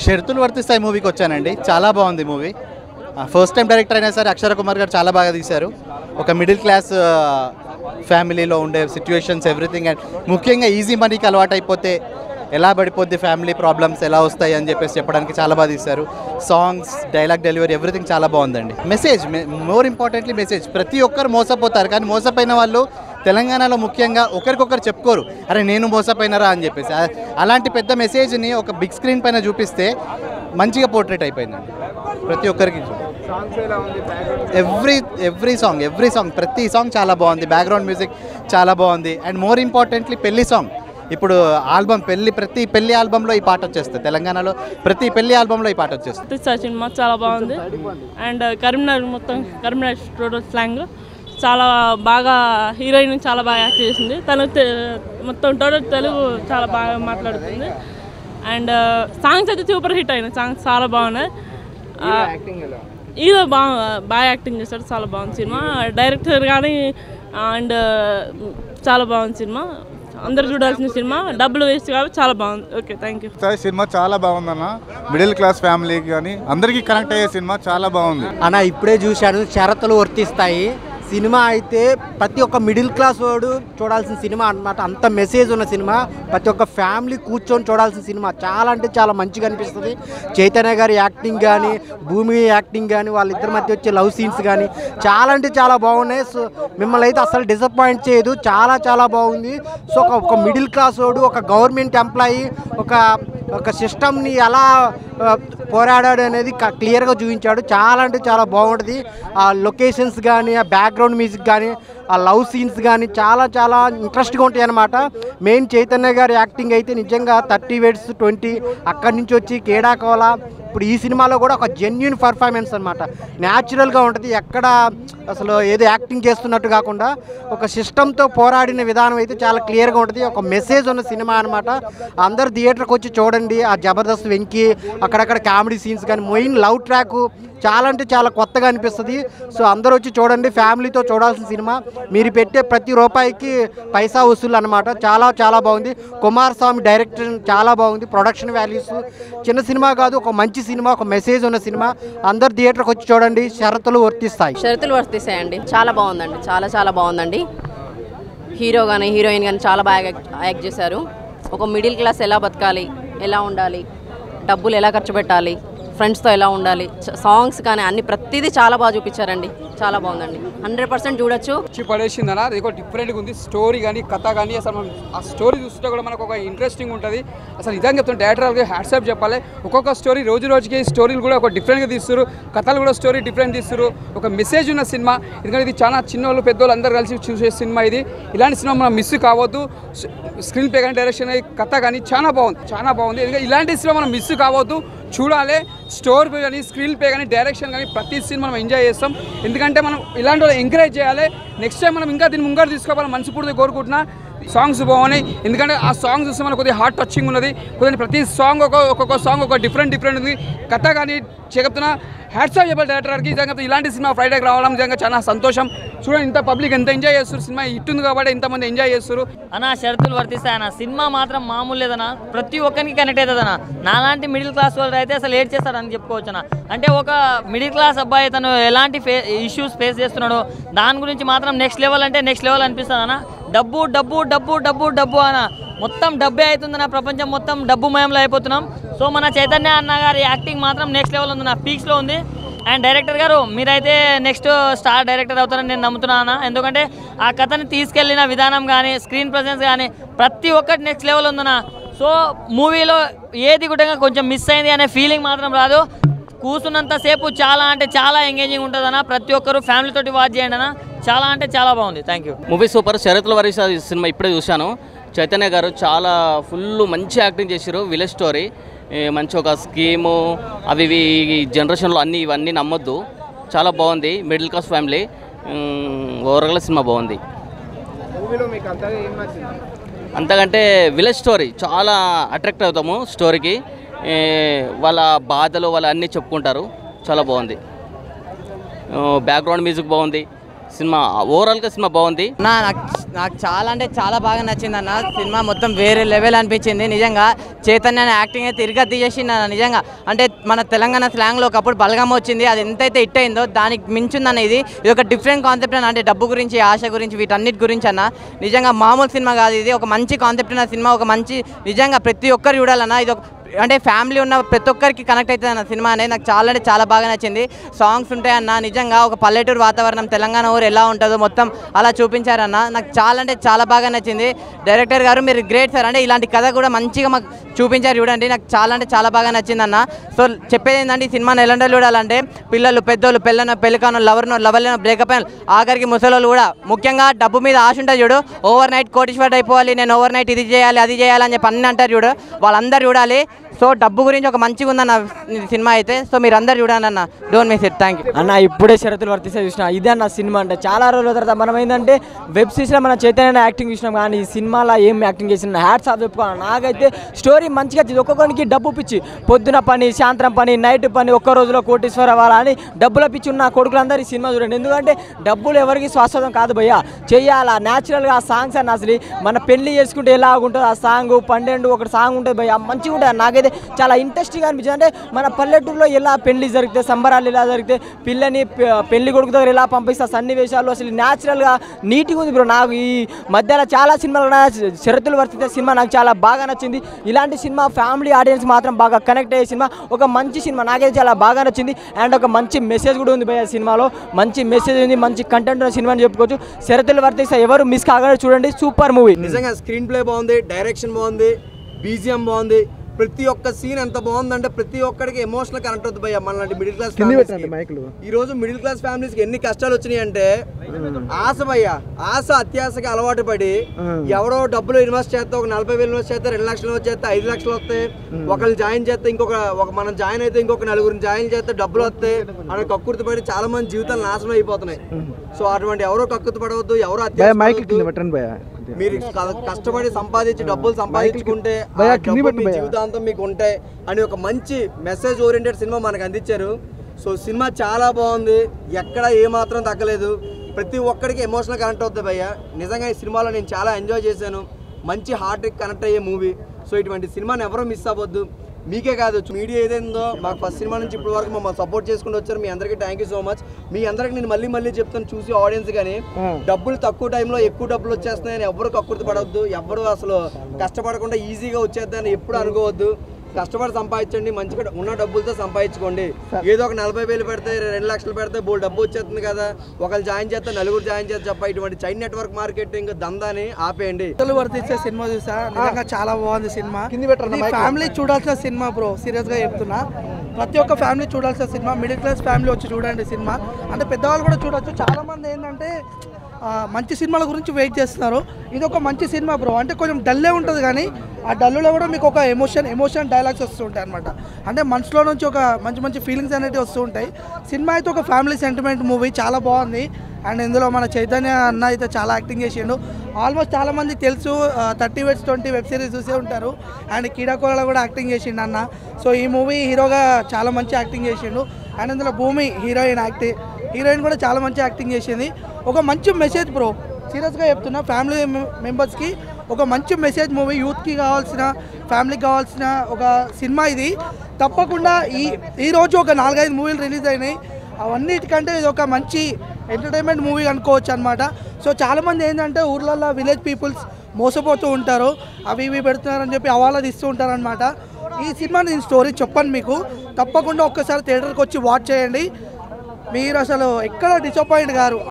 షరతులు వర్తిస్తాయి మూవీకి వచ్చానండి. చాలా బాగుంది మూవీ. ఫస్ట్ టైం డైరెక్టర్ అయినా సరే అక్షర కుమార్ గారు చాలా బాగా తీశారు. ఒక మిడిల్ క్లాస్ ఫ్యామిలీలో ఉండే సిచ్యువేషన్స్ ఎవ్రీథింగ్, అండ్ ముఖ్యంగా ఈజీ మనీకి అలవాటు అయిపోతే ఎలా పడిపోద్ది, ఫ్యామిలీ ప్రాబ్లమ్స్ ఎలా వస్తాయి అని చెప్పేసి చెప్పడానికి చాలా బాగా తీశారు. సాంగ్స్, డైలాగ్ డెలివరీ ఎవ్రీథింగ్ చాలా బాగుందండి. Message, more importantly message. ప్రతి ఒక్కరు మోసపోతారు, కానీ మోసపోయిన వాళ్ళు తెలంగాణలో ముఖ్యంగా ఒకరికొకరు చెప్పుకోరు, అరే నేను మోసపోయినరా అని చెప్పేసి. అలాంటి పెద్ద మెసేజ్ని ఒక బిగ్ స్క్రీన్ పైన చూపిస్తే మంచిగా పోర్ట్రేట్ అయిపోయిందండి ప్రతి ఒక్కరికి. ఎవ్రీ సాంగ్ ప్రతి సాంగ్ చాలా బాగుంది. బ్యాక్గ్రౌండ్ మ్యూజిక్ చాలా బాగుంది. అండ్ మోర్ ఇంపార్టెంట్లీ పెళ్లి సాంగ్. ఇప్పుడు ఆల్బమ్ ప్రతి పెళ్లి ఆల్బంలో ఈ పాట వచ్చేస్తుంది. తెలంగాణలో ప్రతి పెళ్లి ఆల్బంలో ఈ పాట వచ్చేస్తుంది. సినిమా చాలా బాగుంది. అండ్ కరీంనగర్ మొత్తం కరీంనగర్ టోటల్ స్లాంగ్ చాలా బాగా, హీరోయిన్ చాలా బాగా యాక్ట్ చేసింది. తను మొత్తం టోటల్ తెలుగు చాలా బాగా మాట్లాడుతుంది. అండ్ సాంగ్స్ అయితే సూపర్ హిట్ అయినాయి. సాంగ్స్ చాలా బాగున్నాయి. హీరో బాగా యాక్టింగ్ చేస్తాడు. చాలా బాగుంది సినిమా. డైరెక్టర్ కానీ అండ్ చాలా బాగుంది సినిమా. అందరు చూడాల్సిన సినిమా. డబ్బులు వేస్ట్ కాబట్టి చాలా బాగుంది. Okay, thank you. సినిమా చాలా బాగుందన్న. మిడిల్ క్లాస్ ఫ్యామిలీకి కానీ అందరికీ కనెక్ట్ అయ్యే సినిమా చాలా బాగుంది అన్న. ఇప్పుడే చూశాను, షరతులు వర్తిస్తాయి సినిమా. అయితే ప్రతి ఒక్క మిడిల్ క్లాస్ వాడు చూడాల్సిన సినిమా అన్నమాట. అంత మెసేజ్ ఉన్న సినిమా. ప్రతి ఒక్క ఫ్యామిలీ కూర్చొని చూడాల్సిన సినిమా. చాలా అంటే చాలా మంచిగా అనిపిస్తుంది. చైతన్య గారి యాక్టింగ్ కానీ, భూమి యాక్టింగ్ కానీ, వాళ్ళిద్దరి మధ్య వచ్చే లవ్ సీన్స్ కానీ చాలా అంటే చాలా బాగున్నాయి. సో మిమ్మల్ని అయితే అసలు డిసప్పాయింట్ చేయదు. చాలా చాలా బాగుంది. సో ఒక మిడిల్ క్లాస్ వాడు, ఒక గవర్నమెంట్ ఎంప్లాయీ, ఒక సిస్టమ్ని ఎలా పోరాడాడు అనేది క్లియర్గా చూపించాడు. చాలా అంటే చాలా బాగుంటుంది. ఆ లొకేషన్స్ కానీ, ఆ బ్యాక్గ్రౌండ్ మ్యూజిక్ కానీ, ఆ లవ్ సీన్స్ కానీ చాలా చాలా ఇంట్రెస్ట్గా ఉంటాయి అన్నమాట. మెయిన్ చైతన్య గారి యాక్టింగ్ అయితే నిజంగా 30 Words 20 అక్కడి నుంచి వచ్చి కేడాకోలా ఇప్పుడు ఈ సినిమాలో కూడా ఒక జెన్యున్ పర్ఫార్మెన్స్ అనమాట. న్యాచురల్గా ఉంటుంది. ఎక్కడ అసలు ఏదో యాక్టింగ్ చేస్తున్నట్టు కాకుండా ఒక సిస్టంతో పోరాడిన విధానం అయితే చాలా క్లియర్గా ఉంటుంది. ఒక మెసేజ్ ఉన్న సినిమా అనమాట. అందరు థియేటర్కి వచ్చి చూడండి. ఆ జబర్దస్త్ వెంకీ, అక్కడక్కడ కామెడీ సీన్స్ కానీ, మెయిన్ లవ్ ట్రాక్ చాలా అంటే చాలా కొత్తగా అనిపిస్తుంది. సో అందరూ వచ్చి చూడండి. ఫ్యామిలీతో చూడాల్సిన సినిమా. మీరు పెట్టే ప్రతి రూపాయికి పైసా వసూలు అనమాట. చాలా చాలా బాగుంది. కుమారస్వామి డైరెక్టర్ చాలా బాగుంది. ప్రొడక్షన్ వాల్యూస్ చిన్న సినిమా కాదు, ఒక మంచి సినిమా, ఒక మెసేజ్ ఉన్న సినిమా. అందరు థియేటర్కి వచ్చి చూడండి. షరతులు వర్తిస్తాయండి. చాలా బాగుందండి. చాలా చాలా బాగుందండి. హీరో కానీ హీరోయిన్ కానీ చాలా బాగా యాక్ట్ చేశారు. ఒక మిడిల్ క్లాస్ ఎలా బతకాలి, ఎలా ఉండాలి, డబ్బులు ఎలా ఖర్చు పెట్టాలి, ఫ్రెండ్స్తో ఎలా ఉండాలి, సాంగ్స్ కానీ అన్ని ప్రతిదీ చాలా బాగా చూపించారండి. చాలా బాగుందండి. 100% చూడొచ్చు. పడేసిందనా ఇది డిఫరెంట్గా ఉంది. స్టోరీ కానీ కథ కానీ అసలు మనం ఆ స్టోరీ చూస్తుంటే కూడా మనకు ఒక ఇంట్రెస్టింగ్ ఉంటుంది. అసలు నిజంగా చెప్తాను, డైరెక్టర్కి హ్యాట్సాప్ చెప్పాలి. ఒక్కొక్క స్టోరీ రోజు రోజుకి స్టోరీలు కూడా ఒక డిఫరెంట్గా తీస్తారు. కథలు కూడా స్టోరీ డిఫరెంట్ తీస్తారు. ఒక మెసేజ్ ఉన్న సినిమా. ఎందుకంటే ఇది చాలా చిన్నోళ్ళు పెద్దోళ్ళు అందరూ కలిసి చూసే సినిమా ఇది. ఇలాంటి సినిమా మనం మిస్ కావద్దు. స్క్రీన్ ప్లే కానీ, డైరెక్షన్ కథ కానీ చాలా బాగుంది. ఎందుకంటే ఇలాంటి సినిమా మనం మిస్ కావద్దు, చూడాలి. స్టోరీ కానీ, స్క్రీన్ ప్లే కానీ, డైరెక్షన్ కానీ ప్రతి సీన్ మనం ఎంజాయ్ చేస్తాం. ఎందుకంటే మనం ఇలాంటి వాళ్ళు ఎంకరేజ్ చేయాలి. నెక్స్ట్ టైం మనం ఇంకా దీన్ని ముంగడు తీసుకోవాలని మనస్ఫూర్తిగా కోరుకుంటున్నా. సాంగ్స్ బాగున్నాయి. ఎందుకంటే ఆ సాంగ్స్ చూస్తే మనకు కొద్దిగా హార్ట్ టచింగ్ ఉన్నది. కొద్దిగా ప్రతి సాంగ్ ఒక్కొక్క సాంగ్ ఒక డిఫరెంట్ ఉంది. కథ కానీ చెప్తున్నా హ్యాట్సాప్ చెప్పాలి డైరెక్టర్కి. నిజంగా ఇలాంటి సినిమా ఫ్రైడేకి రావడం నిజంగా చాలా సంతోషం. చూడండి ఇంత పబ్లిక్ ఎంత ఎంజాయ్ చేస్తారు. సినిమా ఇట్టుంది కాబట్టి ఎంతమంది ఎంజాయ్ చేస్తారు. అన్న షరతులు వర్తిస్తాయి అన్న. సినిమా మాత్రం మామూలు లేదన్న. ప్రతి ఒక్కరికి కనెక్ట్ అవుతుందన్న. నాలాంటి మిడిల్ క్లాస్ వాళ్ళు అయితే అసలు ఏడ్ చేస్తారని చెప్పుకోవచ్చు అన్న. అంటే ఒక మిడిల్ క్లాస్ అబ్బాయి తను ఎలాంటి ఇష్యూస్ ఫేస్ చేస్తున్నాడు దాని గురించి మాత్రం నెక్స్ట్ లెవెల్ అంటే నెక్స్ట్ లెవెల్ అనిపిస్తుంది అన్న. డబ్బు డబ్బు డబ్బు డబ్బు డబ్బు అన్న. మొత్తం డబ్బే అవుతుందన్న. ప్రపంచం మొత్తం డబ్బు మయంలో అయిపోతున్నాం. సో మన చైతన్య అన్న గారి యాక్టింగ్ మాత్రం నెక్స్ట్ లెవెల్ ఉందన్న. పీక్స్లో ఉంది. అండ్ డైరెక్టర్ గారు మీరైతే నెక్స్ట్ స్టార్ డైరెక్టర్ అవుతారని నేను నమ్ముతున్నాను. ఎందుకంటే ఆ కథని తీసుకెళ్లిన విధానం కానీ, స్క్రీన్ ప్రెజెన్స్ కానీ ప్రతి ఒక్కటి నెక్స్ట్ లెవెల్ ఉందన్న. సో మూవీలో ఏది కూడా కొంచెం మిస్ అయింది అనే ఫీలింగ్ మాత్రం రాదు. కూర్చున్నంతసేపు చాలా అంటే చాలా ఎంగేజింగ్ ఉంటుంది అన్న. ప్రతి ఒక్కరు ఫ్యామిలీతోటి వాచ్ చేయండి అన్న. చాలా అంటే చాలా బాగుంది. Thank you. Movie super. షరతుల వర్తిస్తాయి సినిమా ఇప్పుడే చూశాను. చైతన్య గారు చాలా ఫుల్ మంచి యాక్టింగ్ చేశారు. విలేజ్ స్టోరీ మంచి ఒక స్కీము అవి ఈ జనరేషన్లో ఇవన్నీ నమ్మొద్దు. చాలా బాగుంది. Middle class family. ఓవరాల్గా సినిమా బాగుంది. అంతకంటే విలేజ్ స్టోరీ చాలా అట్రాక్ట్ అవుతాము స్టోరీకి. వాళ్ళ బాధలు వాళ్ళ అన్నీ చెప్పుకుంటారు. చాలా బాగుంది. బ్యాక్గ్రౌండ్ మ్యూజిక్ బాగుంది. సినిమా ఓవరాల్గా సినిమా బాగుంది. నాకు చాలా అంటే చాలా బాగా నచ్చింది అన్న. సినిమా మొత్తం వేరే లెవెల్ అనిపించింది నిజంగా. చైతన్య యాక్టింగ్ అయితే తిరిగి తీసేసింది అన్న నిజంగా. అంటే మన తెలంగాణ స్లాంగ్లో ఒకప్పుడు బలగం వచ్చింది, అది ఎంతైతే హిట్ అయిందో దానికి మించిందన్న ఇది ఒక డిఫరెంట్ కాన్సెప్ట్ అన్న. అంటే డబ్బు గురించి, ఆశ గురించి, వీటన్నిటి గురించి అన్న. నిజంగా మామూలు సినిమా కాదు ఇది, ఒక మంచి కాన్సెప్ట్ ఉన్న సినిమా, ఒక మంచి నిజంగా ప్రతి ఒక్కరు చూడాలన్న. ఇది ఒక అంటే ఫ్యామిలీ ఉన్న ప్రతి ఒక్కరికి కనెక్ట్ అవుతుంది అన్న సినిమా అనేది. నాకు చాలా అంటే చాలా బాగా నచ్చింది. సాంగ్స్ ఉంటాయన్న, నిజంగా ఒక పల్లెటూరు వాతావరణం, తెలంగాణ ఊరు ఎలా ఉంటుందో మొత్తం అలా చూపించారన్న. నాకు చాలా అంటే చాలా బాగా నచ్చింది. డైరెక్టర్ గారు మీరు గ్రేట్ సార్. అంటే ఇలాంటి కథ కూడా మంచిగా మాకు చూపించారు చూడండి. నాకు చాలా అంటే చాలా బాగా నచ్చిందన్న. సో చెప్పేది ఏంటంటే ఈ సినిమాని ఎలాంటి చూడాలంటే పిల్లలు, పెద్దోళ్ళు, పెళ్ళికాను, లవర్లను, బ్రేకప్ అయిన ఆఖరికి ముసలోళ్ళు కూడా, ముఖ్యంగా డబ్బు మీద ఆశ ఉంటుంది చూడు. ఓవర్ నైట్ కోటీశ్వరుడు అయిపోవాలి, నేను ఓవర్ నైట్ ఇది చేయాలి అది చేయాలి అని చెప్పి అన్నీ అంటారు చూడు, వాళ్ళందరూ చూడాలి. సో డబ్బు గురించి ఒక మంచిగా ఉందన్న సినిమా అయితే. సో మీరు అందరు చూడండి అన్న, don't miss it. Thank you అన్న. ఇప్పుడే షరతులు వర్తిస్తే చూసిన ఇదే అన్న సినిమా. అంటే చాలా రోజుల తర్వాత మనం ఏంటంటే వెబ్ సిరీస్లో మన చైతన్య యాక్టింగ్ చూసినాం, కానీ ఈ సినిమాలో ఏం యాక్టింగ్ చేసిన హ్యాట్స్ ఆఫ్ చెప్పుకోవాలి. నాకైతే స్టోరీ మంచిగా వచ్చింది. ఒక్కొక్కరికి డబ్బు పిచ్చి, పొద్దున పని, సాయంత్రం పని, నైట్ పని, ఒక్క రోజులో కోటీశ్వర అవ్వాలా అని డబ్బుల పిచ్చి ఉన్న కొడుకులందరూ ఈ సినిమా చూడండి. ఎందుకంటే డబ్బులు ఎవరికి శాశ్వతం కాదు భయ్యా, చెయ్యాలా న్యాచురల్గా. ఆ సాంగ్స్ అన్న అసలు మన పెళ్లి చేసుకుంటే ఎలాగుంటుంది ఆ సాంగ్, 12 ఒకటి సాంగ్ ఉంటుంది భయ్యా, మంచిగా ఉంటుంది. నాకైతే చాలా ఇంట్రెస్టింగ్ అనిపించింది. అంటే మన పల్లెటూరులో ఎలా పెళ్లి జరిగితే, సంబరాలు ఎలా జరిగితే, పిల్లని పెళ్లి కొడుకు దగ్గర ఎలా పంపిస్తా సన్నివేశాలు అసలు న్యాచురల్గా నీట్గా ఉంది బ్రో. నాకు ఈ మధ్యలో చాలా సినిమాలు షరతులు వర్తిస్తే సినిమా నాకు చాలా బాగా నచ్చింది. ఇలాంటి సినిమా ఫ్యామిలీ ఆడియన్స్ మాత్రం బాగా కనెక్ట్ అయ్యే సినిమా, ఒక మంచి సినిమా, నాకైతే చాలా బాగా నచ్చింది. అండ్ ఒక మంచి మెసేజ్ కూడా ఉంది భయ్య సినిమాలో, మంచి మెసేజ్ ఉంది, మంచి కంటెంట్ ఉన్న సినిమా అని చెప్పుకోవచ్చు. షరతులు వర్తిస్తే ఎవరు మిస్ కాగానే చూడండి, సూపర్ మూవీ. నిజంగా స్క్రీన్ ప్లే బాగుంది, డైరెక్షన్ బాగుంది, బీజిఎం బాగుంది. ప్రతి ఒక్క సీన్ ఎంత బాగుందంటే ప్రతి ఒక్కడికి ఎమోషనల్ కనెక్ట్ అవుతుంది భయ్య. మనలాంటి మిడిల్ క్లాస్ ఈ రోజు మిడిల్ క్లాస్ ఫ్యామిలీస్కి ఎన్ని కష్టాలు వచ్చినాయి అంటే ఆశ భయ్య, ఆశ అత్యాశకి అలవాటు పడి ఎవడో డబ్బులు ఇన్వెస్ట్ చేస్తే, ఒక 40,000 ఇన్వెస్ట్ చేస్తే 2 లక్షలు ఇన్వెస్ట్ చేస్తే 5 లక్షలు వస్తాయి. ఒకళ్ళు జాయిన్ చేస్తే మనం జాయిన్ అయితే ఇంకొక 9 జాయిన్ చేస్తే డబ్బులు వస్తాయి అని కక్కుర్తి పడి చాలా మంది జీవితాలు నాశనం అయిపోతున్నాయి. సో అటువంటి ఎవరో కక్కుర్తి పడవద్దు, ఎవరో మీరు కష్టపడి సంపాదించి డబ్బులు సంపాదించుకుంటే జీవితాంతం మీకు ఉంటాయి అని ఒక మంచి మెసేజ్ ఓరియంటెడ్ సినిమా మనకు అందించారు. సో సినిమా చాలా బాగుంది, ఎక్కడ ఏమాత్రం తగ్గలేదు, ప్రతి ఒక్కడికి ఎమోషనల్ కనెక్ట్ అవుతుంది భయ్య. నిజంగా ఈ సినిమాలో నేను చాలా ఎంజాయ్ చేశాను, మంచి హార్ట్కి కనెక్ట్ అయ్యే మూవీ. సో ఇటువంటి సినిమాని ఎవరూ మిస్ అవ్వద్దు. మీకే కాదు, మీడియా ఏదైందో మాకు ఫస్ట్ సినిమా నుంచి ఇప్పటి వరకు మమ్మల్ని సపోర్ట్ చేసుకుంటూ వచ్చారు. మీ అందరికీ థ్యాంక్ యూ సో మచ్. మీ అందరికి నేను మళ్ళీ చెప్తాను చూసి ఆడియన్స్, కానీ డబ్బులు తక్కువ టైంలో ఎక్కువ డబ్బులు వచ్చేస్తున్నాయని ఎవ్వరు కక్కుర్తి పడవద్దు, ఎవ్వరు అసలు కష్టపడకుండా ఈజీగా వచ్చేద్దని ఎప్పుడు అనుకోవద్దు. కష్టపడి సంపాదించండి, మంచిగా ఉన్న డబ్బులతో సంపాదించుకోండి. ఏదో ఒక 40,000 పెడితే 2 లక్షలు పెడితే బోల్ డబ్బు వచ్చేస్తుంది కదా, ఒకళ్ళు జాయిన్ చేస్తే 9 జాయిన్ చేస్తే చెప్ప. ఇటువంటి చైన్ నెట్వర్క్ మార్కెటింగ్ దందాని ఆపేయండి. వర్తిస్తే సినిమా చూసా, నిజంగా చాలా బాగుంది సినిమా. ఫ్యామిలీ చూడాల్సిన సినిమా బ్రో, సీరియస్ గా చెప్తున్నా. ప్రతి ఒక్క ఫ్యామిలీ చూడాల్సిన సినిమా. మిడిల్ క్లాస్ ఫ్యామిలీ వచ్చి చూడండి సినిమా. అంటే పెద్దవాళ్ళు కూడా చూడొచ్చు. చాలా మంది ఏంటంటే మంచి సినిమాల గురించి వెయిట్ చేస్తున్నారు. ఇది ఒక మంచి సినిమా బ్రో. అంటే కొంచెం డల్లే ఉంటుంది, కానీ ఆ డల్లులో కూడా మీకు ఒక ఎమోషన్ డైలాగ్స్ వస్తూ ఉంటాయి అనమాట. అంటే మనసులో నుంచి ఒక మంచి ఫీలింగ్స్ అనేవి వస్తూ ఉంటాయి. సినిమా అయితే ఒక ఫ్యామిలీ సెంటిమెంట్ మూవీ, చాలా బాగుంది. అండ్ ఇందులో మన చైతన్య అన్న అయితే చాలా యాక్టింగ్ చేసిండు. ఆల్మోస్ట్ చాలా మందికి తెలుసు, 30/20 వెబ్ సిరీస్ చూసే ఉంటారు. అండ్ కీడాకోలలో కూడా యాక్టింగ్ చేసిండు అన్న. సో ఈ మూవీ హీరోగా చాలా మంచి యాక్టింగ్ చేసిండు. అండ్ ఇందులో భూమి హీరోయిన్ కూడా చాలా మంచి యాక్టింగ్ చేసింది. ఒక మంచి మెసేజ్ బ్రో, సీరియస్గా చెప్తున్నా. ఫ్యామిలీ మెంబర్స్కి ఒక మంచి మెసేజ్ మూవీ, యూత్కి కావాల్సిన, ఫ్యామిలీకి కావాల్సిన ఒక సినిమా ఇది. తప్పకుండా ఈరోజు ఒక 4-5 మూవీలు రిలీజ్ అయినాయి. అవన్నిటికంటే ఇది ఒక మంచి ఎంటర్టైన్మెంట్ మూవీ అనుకోవచ్చు అనమాట. సో చాలామంది ఏంటంటే ఊర్లలో విలేజ్ పీపుల్స్ మోసపోతూ ఉంటారు, అవి ఇవి పెడుతున్నారని చెప్పి అవాలా తీస్తూ ఉంటారనమాట. ఈ సినిమా నేను స్టోరీ చెప్పను మీకు, తప్పకుండా ఒక్కసారి థియేటర్కి వచ్చి వాచ్ చేయండి. మీరు అసలు ఎక్కడ డిసప్పాయింట్ గారు.